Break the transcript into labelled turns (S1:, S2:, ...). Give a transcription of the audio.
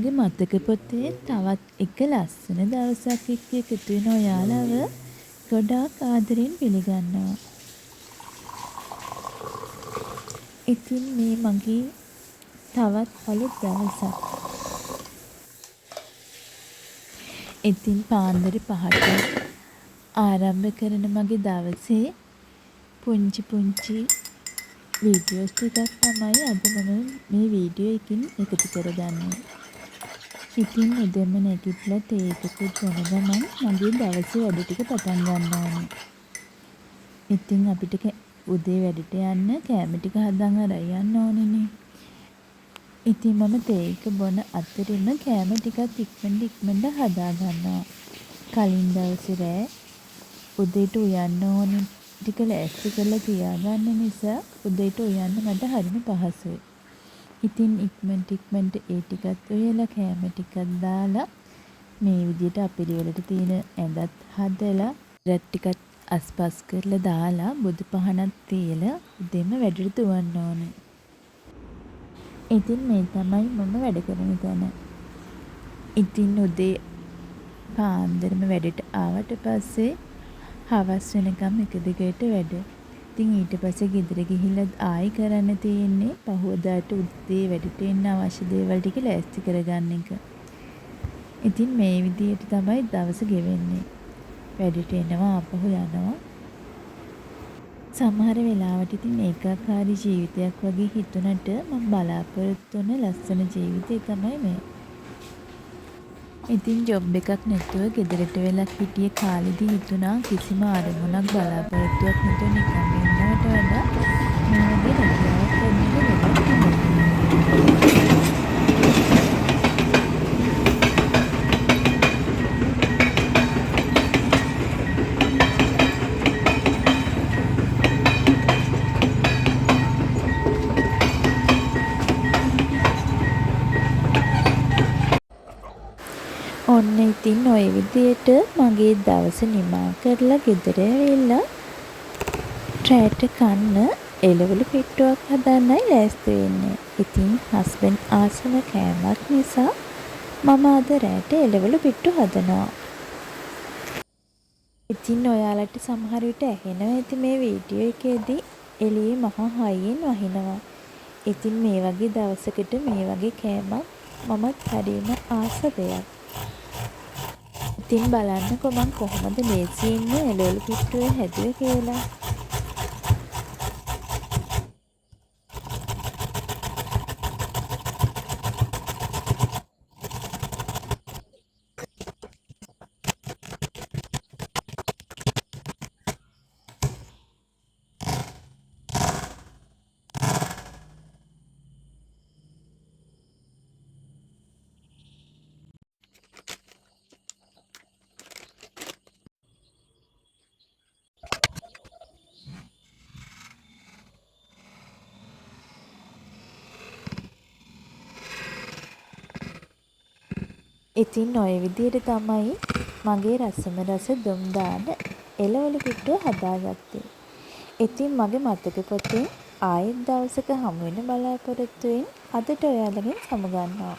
S1: මගේ මතක පොතේ තවත් එක ලස්සන දවසක් එක්ක එකතු වෙන ඔයාලව ගොඩාක් ආදරෙන් පිළිගන්නවා. ඉතින් මේ මගේ තවත් අලුත් දවසක්. ඉතින් පාන්දර 5ට ආරම්භ කරන මගේ දවසේ පුංචි වීඩියෝස් ටිකක් තමයි අද මම මේ වීඩියෝ එකකින් එකතු කරගන්නේ. ඉතින් උදේම නැගිටලා තේ එකකුත් බොන ගමන් මගේ දවසේ වැඩ ටික පටන් ගන්න ඕනේ. ඉතින් අපිට උදේ වැඩට යන්න කෑම ටික හදන් අරන් යන්න ඕනේනේ. ඉතින් මම තේ එක බොන අතරින්ම කෑම ටිකත් ඉක්මනට හදා ගන්නවා. කලින් දවසේ රෑ උදේට උයන්න ඕනේ ටික ලෑස්ති කරලා තියාගන්න නිසා උදේට උයන්න මට හරිම පහසුයි. ඉතින් ඉක්මනට ඒ ටිකත් උයලා කෑම ටිකක් දාලා මේ විදිහට අපිරිවෙලට තියෙන ඇඳත් හදලා රැත් ටිකත් අස්පස් කරලා දාලා බුදු පහනක් තියලා උදේම වැඩට දුවන්න ඕනේ. ඉතින් මේ තමයි මම වැඩ කරන තැන. ඉතින් උදේ පාන්දරම වැඩට ආවට පස්සේ හවස් වෙනකම් එක දිගට වැඩ. ඉතින් ඊට පස්සේ ගෙදර ගිහිල්ලා ආයි කරන්න තියෙන්නේ පහුවදාට උදේ වැඩට එන්න අවශ්‍ය දේවල් ටික ලෑස්ති කරගන්න එක. ඉතින් මේ විදිහට තමයි දවස ගෙවෙන්නේ. වැඩට එනවා ආපහු යනවා. සමහර වෙලාවට ඉතින් ඒකාකාරී ජීවිතයක් වගේ හිතුණට මම බලාපොරොත්තු වෙන ලස්සන ජීවිතය තමයි මේ. ඉතින් ජොබ් එකක් නැතුව ගෙදරට වෙලා හිටිය කාලෙදි හිතුණා කිසිම අරමුණක් බලාපොරොත්තුවක් නැතුව නිකන් ඉන්නවට වඩා මේ වගේ රැකියාවක් කරන එක ගොඩක් හොඳයි. ඔන්න ඉතින් ඔය විදියට මගේ දවස නිමා කරලා ගෙදර ඇවිල්ලා රෑට කන්න එළවලු පිට්ටුවක් හදන්නයි ලෑස්ති වෙන්නේ. ඉතින් හස්බන්ඩ් ආසම කෑමක් නිසා මම අද රෑට එළවලු පිට්ටු හදනවා. ඉතින් ඔයාලට සමහර විට ඇහෙනවා ඇති මේ වීඩියෝ එකේදී එළියේ මහා හයියෙන් වහිනවා. ඉතින් මේ වගේ දවසකට මේ වගේ කෑමක් මමත් හරිම ආස දෙයක්. ඉතින් බලන්නකෝ මං කොහොමද ලේසියෙන්ම එළවලු පිට්ටුව හැදුවේ කියලා. ඉතින් ඔය විදිහට තමයි මගේ රසම රස දුම් දාන එළවලු පිට්ටුව හදාගත්තේ. ඉතින් මගේ මතක පොතේ ආයෙත් දවසක හමු වෙන බලාපොරොත්තුවෙන් අදට ඔයාලගෙන් සමුගන්නවා.